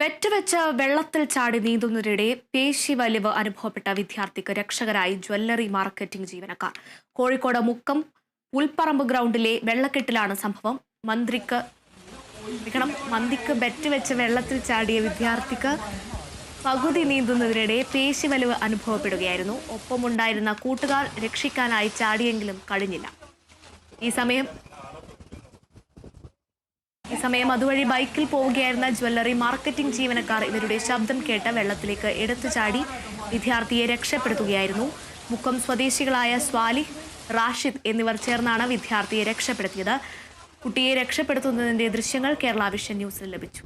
പെറ്റുവെച്ച വെള്ളത്തിൽ ചാടി നീന്തുന്നതിനിടെ പേശി വലിവ് അനുഭവപ്പെട്ട വിദ്യാർത്ഥിക്ക് രക്ഷകരായി ജ്വല്ലറി മാർക്കറ്റിംഗ് ജീവനക്കാർ. കോഴിക്കോട് മുക്കം ഉൾപ്പറമ്പ് ഗ്രൗണ്ടിലെ വെള്ളക്കെട്ടിലാണ് സംഭവം. മന്തിക്ക് ബെറ്റ് വെച്ച് വെള്ളത്തിൽ ചാടിയ വിദ്യാർത്ഥിക്ക് പകുതി നീന്തുന്നതിനിടെ പേശി വലിവ് അനുഭവപ്പെടുകയായിരുന്നു. ഒപ്പമുണ്ടായിരുന്ന കൂട്ടുകാർ രക്ഷിക്കാനായി ചാടിയെങ്കിലും കഴിഞ്ഞില്ല. ഈ സമയം അതുവഴി ബൈക്കിൽ പോവുകയായിരുന്ന ജ്വല്ലറി മാർക്കറ്റിംഗ് ജീവനക്കാർ ഇവരുടെ ശബ്ദം കേട്ട് വെള്ളത്തിലേക്ക് എടുത്തു ചാടി വിദ്യാർത്ഥിയെ രക്ഷപ്പെടുത്തുകയായിരുന്നു. മുക്കം സ്വദേശികളായ സ്വാലിഹ്, റാഷിദ് എന്നിവർ ചേർന്നാണ് വിദ്യാർത്ഥിയെ രക്ഷപ്പെടുത്തിയത്. കുട്ടിയെ രക്ഷപ്പെടുത്തുന്നതിന്റെ ദൃശ്യങ്ങൾ കേരള വിഷൻ ന്യൂസിൽ ലഭിച്ചു.